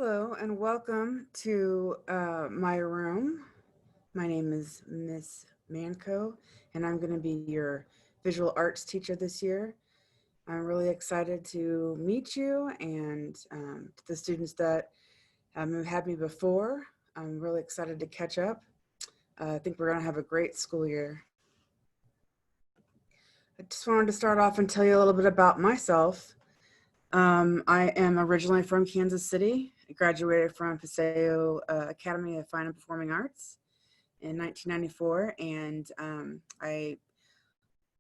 Hello and welcome to my room. My name is Miss Manco, and I'm going to be your visual arts teacher this year. I'm really excited to meet you and the students that have had me before. I'm really excited to catch up. I think we're going to have a great school year. I just wanted to start off and tell you a little bit about myself. I am originally from Kansas City. I graduated from Paseo Academy of Fine and Performing Arts in 1994, and I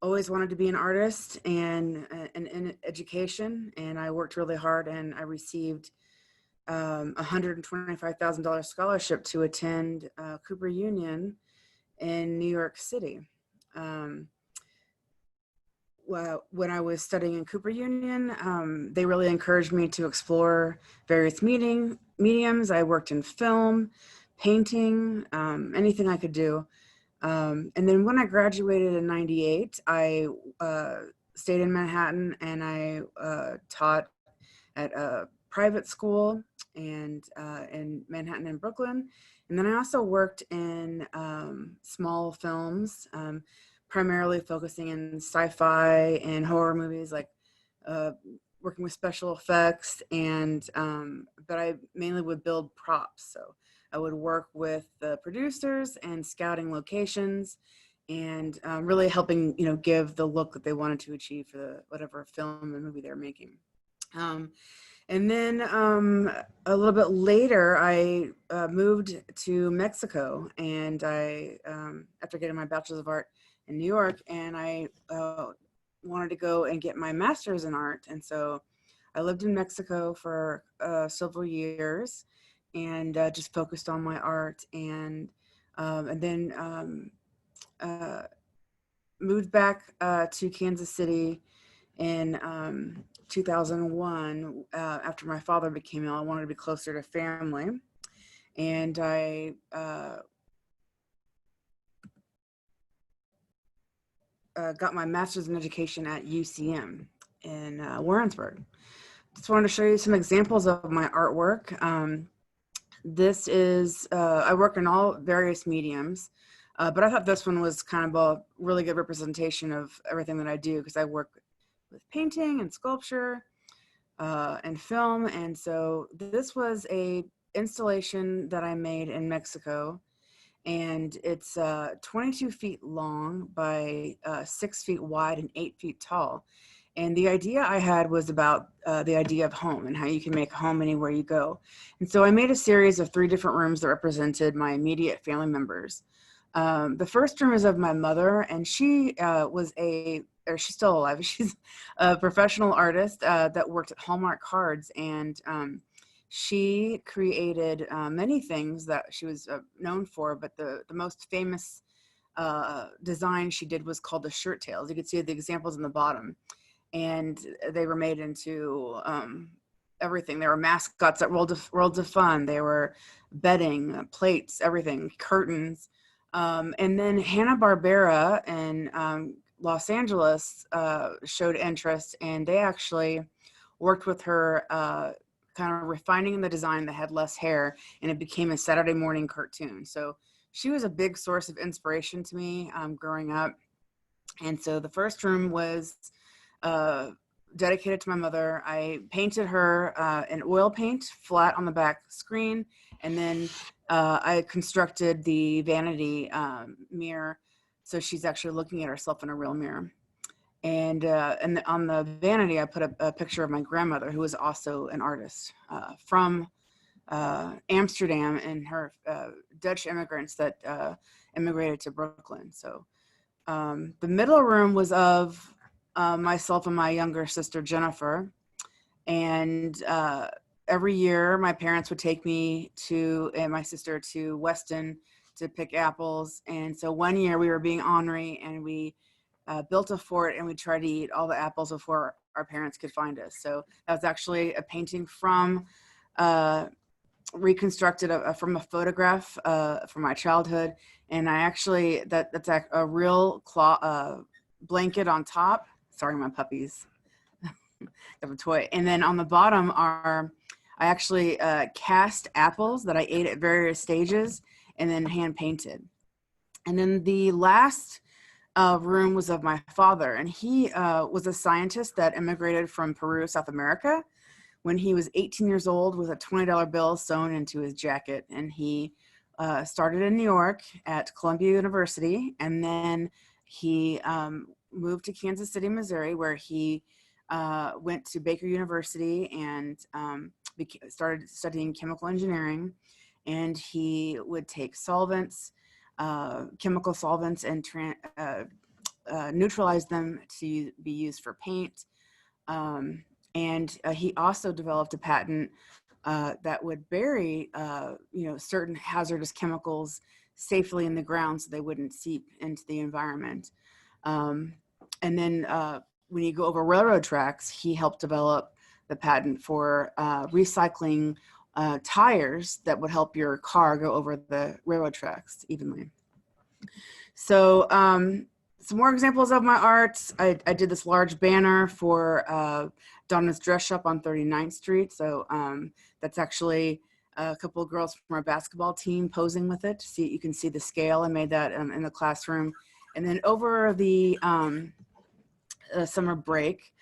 always wanted to be an artist and in education, and I worked really hard, and I received $125,000 scholarship to attend Cooper Union in New York City. Um, when I was studying in Cooper Union, they really encouraged me to explore various mediums. I worked in film, painting, anything I could do. And then when I graduated in '98, I stayed in Manhattan and I taught at a private school and in Manhattan and Brooklyn. And then I also worked in small films, primarily focusing in sci-fi and horror movies, like uh, working with special effects. And but I mainly would build props. So I would work with the producers and scouting locations and really helping, give the look that they wanted to achieve for whatever film and movie they're making. Um, and then a little bit later, I moved to Mexico, and after getting my Bachelor's of Art in New York, and I wanted to go and get my master's in art. And so I lived in Mexico for several years and just focused on my art, and then uh, moved back to Kansas City in 2001 after my father became ill. I wanted to be closer to family, and I got my master's in education at UCM in Warrensburg. Just wanted to show you some examples of my artwork. This is, I work in all various mediums, but I thought this one was kind of a really good representation of everything that I do, because I work with painting and sculpture and film. And so this was a installation that I made in Mexico, and it's 22 feet long by 6 feet wide and 8 feet tall. And the idea I had was about the idea of home and how you can make a home anywhere you go. And so I made a series of 3 different rooms that represented my immediate family members. The first room is of my mother, and she she's still alive. She's a professional artist that worked at Hallmark Cards, and she created many things that she was known for, but the most famous design she did was called the shirt tails. You can see the examples in the bottom, and they were made into everything. There were mascots at Worlds of Fun. They were bedding, plates, everything, curtains. And then Hanna-Barbera in Los Angeles showed interest, and they actually worked with her, kind of refining the design that had less hair, and it became a Saturday morning cartoon. So she was a big source of inspiration to me growing up. And so the first room was dedicated to my mother. I painted her in oil paint flat on the back screen, and then I constructed the vanity mirror, so she's actually looking at herself in a real mirror. And on the vanity, I put a picture of my grandmother, who was also an artist from Amsterdam, and her Dutch immigrants that immigrated to Brooklyn. So the middle room was of myself and my younger sister, Jennifer. And every year, my parents would take me and my sister to Weston to pick apples. And so one year we were being ornery, and we built a fort, and we tried to eat all the apples before our parents could find us. So that was actually a painting from reconstructed from a photograph from my childhood. And I actually, that's a real blanket on top. Sorry, my puppies. Of a toy. And then on the bottom are I actually cast apples that I ate at various stages and then hand painted. And then the last room was of my father, and he was a scientist that immigrated from Peru, South America, when he was 18 years old with a $20 bill sewn into his jacket. And he started in New York at Columbia University, and then he moved to Kansas City, Missouri, where he went to Baker University and started studying chemical engineering. And he would take solvents, chemical solvents, and neutralize them to be used for paint. And he also developed a patent that would bury, certain hazardous chemicals safely in the ground so they wouldn't seep into the environment. And then when you go over railroad tracks, he helped develop the patent for recycling tires that would help your car go over the railroad tracks evenly. So some more examples of my art. I did this large banner for Donna's Dress Shop on 39th Street. So that's actually a couple of girls from our basketball team posing with it. You can see the scale. I made that in the classroom. And then over the summer break,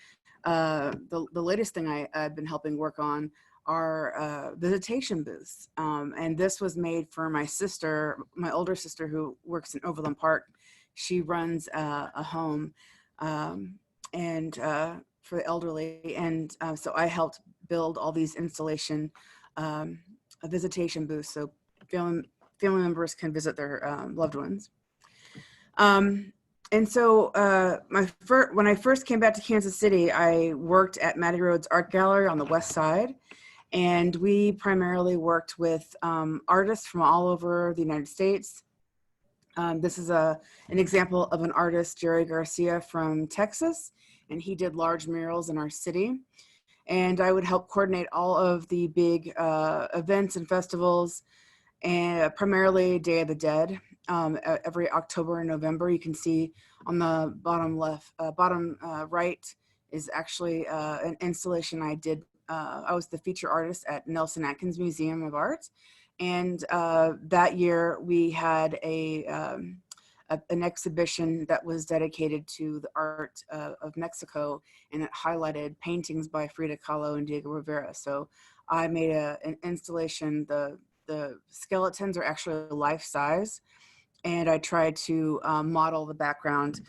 the latest thing I've been helping work on are visitation booths. And this was made for my sister, my older sister, who works in Overland Park. She runs a home and for the elderly. And so I helped build all these installation visitation booths so family members can visit their loved ones. And so when I first came back to Kansas City, I worked at Mattie Rhodes Art Gallery on the west side. And we primarily worked with artists from all over the United States. This is an example of an artist, Jerry Garcia from Texas, and he did large murals in our city. And I would help coordinate all of the big events and festivals, and primarily Day of the Dead. Every October and November, you can see on the bottom right is actually an installation I did. I was the feature artist at Nelson Atkins Museum of Art. And that year we had an exhibition that was dedicated to the art of Mexico, and it highlighted paintings by Frida Kahlo and Diego Rivera. So I made an installation. The skeletons are actually life-size, and I tried to model the background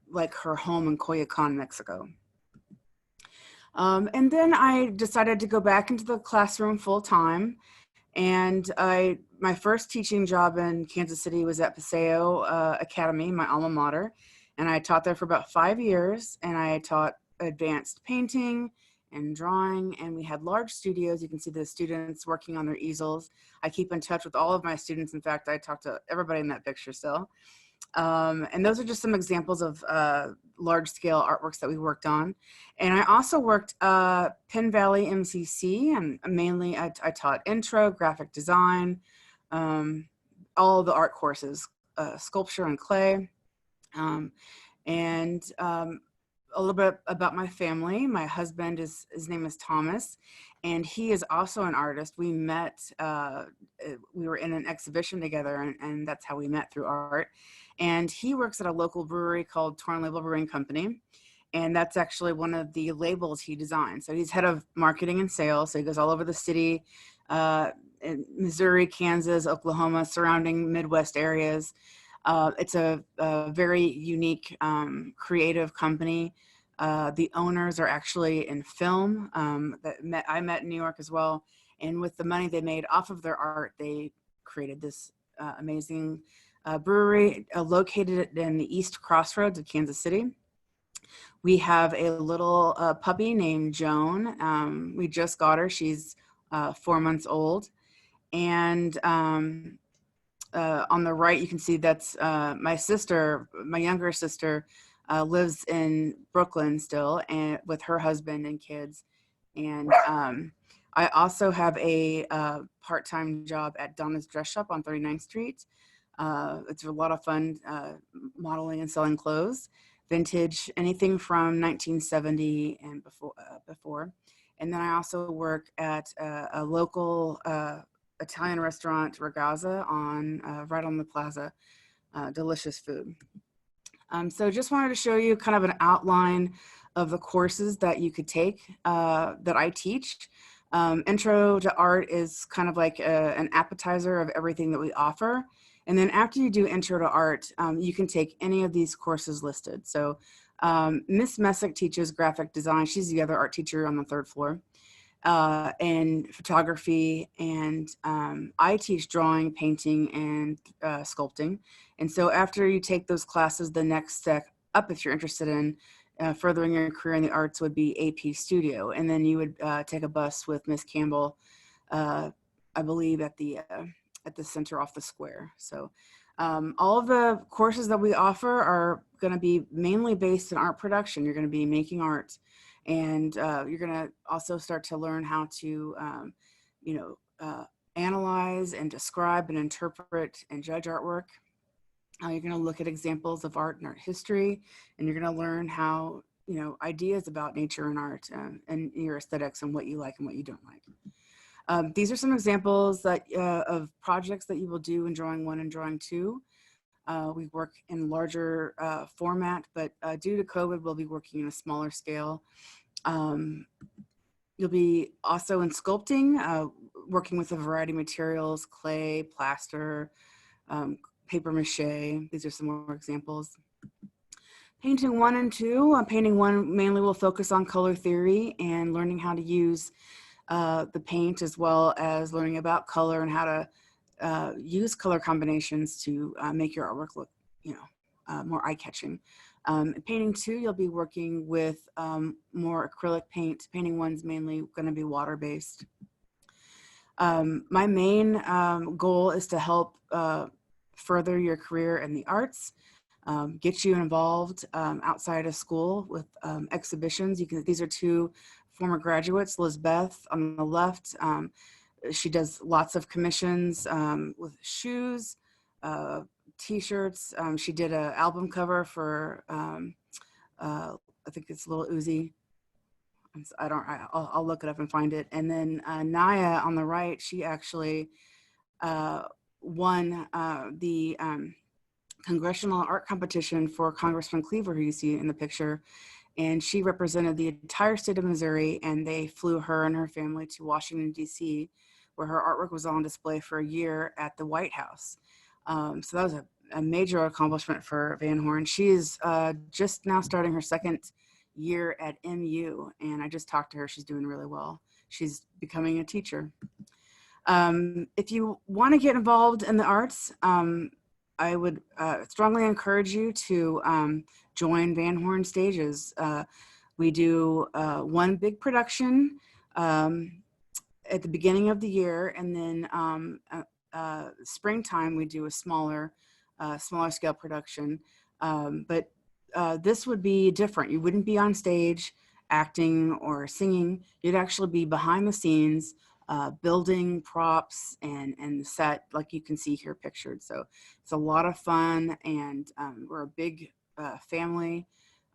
like her home in Coyoacan, Mexico. And then I decided to go back into the classroom full-time. And my first teaching job in Kansas City was at Paseo Academy, my alma mater. And I taught there for about 5 years, and I taught advanced painting and drawing, and we had large studios. You can see the students working on their easels. I keep in touch with all of my students. In fact, I talk to everybody in that picture still. And those are just some examples of large-scale artworks that we worked on. And I also worked Penn Valley MCC, and mainly I taught intro, graphic design, all the art courses, sculpture and clay, and a little bit about my family. My husband his name is Thomas, and he is also an artist. We met, we were in an exhibition together, and that's how we met, through art. And he works at a local brewery called Torn Label Brewing Company. And that's actually one of the labels he designed. So he's head of marketing and sales. So he goes all over the city, in Missouri, Kansas, Oklahoma, surrounding Midwest areas. It's a very unique, creative company. The owners are actually in film. I met in New York as well. And with the money they made off of their art, they created this amazing brewery located in the East Crossroads of Kansas City. We have a little puppy named Joan. We just got her. She's 4 months old. And on the right, you can see that's my sister, my younger sister, lives in Brooklyn still, and with her husband and kids. And I also have a part-time job at Donna's Dress Shop on 39th Street. It's a lot of fun modeling and selling clothes, vintage, anything from 1970 and before. And then I also work at a local Italian restaurant, Ragazza, right on the plaza. Delicious food. So just wanted to show you kind of an outline of the courses that you could take that I teach. Intro to Art is kind of like an appetizer of everything that we offer. And then after you do Intro to Art, you can take any of these courses listed. So Miss Messick teaches graphic design. She's the other art teacher on the third floor. And photography, and I teach drawing, painting, and sculpting. And so after you take those classes, the next step up, if you're interested in furthering your career in the arts, would be AP Studio. And then you would take a bus with Miss Campbell, I believe at the center off the square. So all of the courses that we offer are going to be mainly based in art production. You're going to be making art. And you're going to also start to learn how to, analyze and describe and interpret and judge artwork. You're going to look at examples of art and art history, and you're going to learn how, ideas about nature and art and your aesthetics and what you like and what you don't like. These are some examples of projects that you will do in Drawing 1 and Drawing 2. We work in larger format, but due to COVID, we'll be working in a smaller scale. You'll be also in sculpting, working with a variety of materials, clay, plaster, paper mache. These are some more examples. Painting 1 and 2, painting 1 mainly will focus on color theory and learning how to use the paint, as well as learning about color and how to use color combinations to make your artwork look, more eye-catching. Painting 2, you'll be working with more acrylic paint. Painting 1's mainly going to be water-based. My main goal is to help further your career in the arts, get you involved outside of school with exhibitions. These are 2 former graduates, Lizbeth on the left. She does lots of commissions with shoes, T-shirts. She did an album cover for, I think it's Lil Uzi. I'll look it up and find it. And then Naya on the right, she actually won the Congressional Art Competition for Congressman Cleaver, who you see in the picture. And she represented the entire state of Missouri, and they flew her and her family to Washington, D.C., where her artwork was on display for a year at the White House. So that was a major accomplishment for Van Horn. She is just now starting her second year at MU, and I just talked to her. She's doing really well. She's becoming a teacher. If you want to get involved in the arts, I would strongly encourage you to join Van Horn Stages. We do one big production at the beginning of the year, and then springtime we do a smaller scale production. But this would be different. You wouldn't be on stage acting or singing. You'd actually be behind the scenes, building props and the set, like you can see here pictured. So it's a lot of fun, and we're a big family.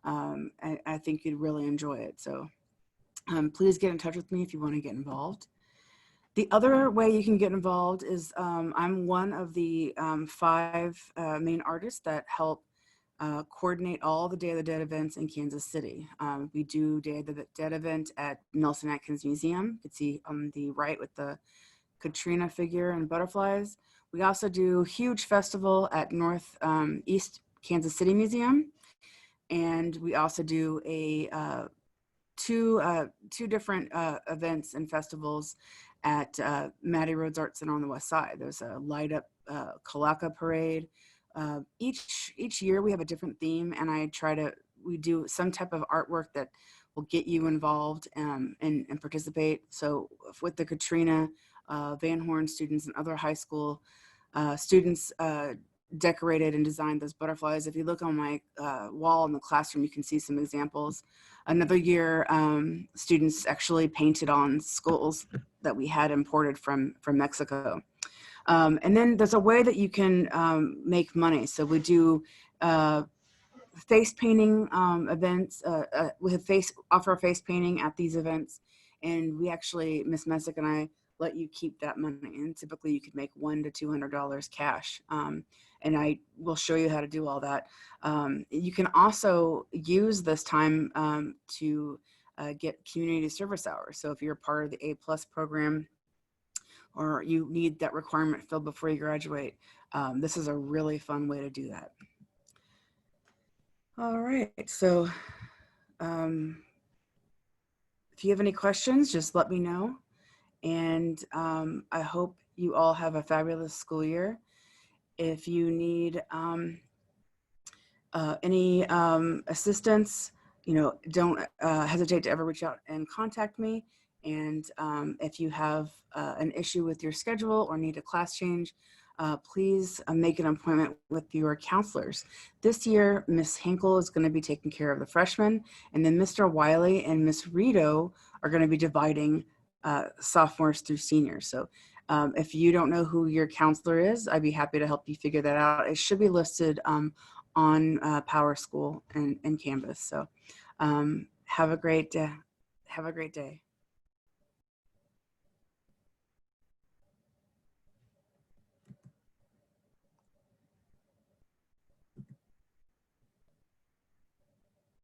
I think you'd really enjoy it. So please get in touch with me if you want to get involved. The other way you can get involved is I'm one of the 5 main artists that help coordinate all the Day of the Dead events in Kansas City. We do Day of the Dead event at Nelson Atkins Museum. You can see on the right with the Katrina figure and butterflies. We also do a huge festival at East Kansas City Museum. And we also do two different events and festivals at Mattie Rhodes Art Center on the West Side. There's a light up Kalaka parade. Each year we have a different theme, and we do some type of artwork that will get you involved and participate. So with the Katrina, Van Horn students and other high school students decorated and designed those butterflies. If you look on my wall in the classroom, you can see some examples. Another year, students actually painted on skulls that we had imported from Mexico. And then there's a way that you can make money. So we do face painting events. We offer face painting at these events, And we actually, Miss Messick and I, let you keep that money. And typically you could make $100 to $200 cash. And I will show you how to do all that. You can also use this time to get community service hours. So if you're part of the A+ program, or you need that requirement filled before you graduate, this is a really fun way to do that. All right, so if you have any questions, just let me know. And I hope you all have a fabulous school year. If you need any assistance, don't hesitate to ever reach out and contact me. And if you have an issue with your schedule or need a class change, please make an appointment with your counselors. This year, Miss Hinkle is going to be taking care of the freshmen, and then Mr. Wiley and Miss Rito are going to be dividing sophomores through seniors. So if you don't know who your counselor is, I'd be happy to help you figure that out. It should be listed on PowerSchool and Canvas. So have a great day.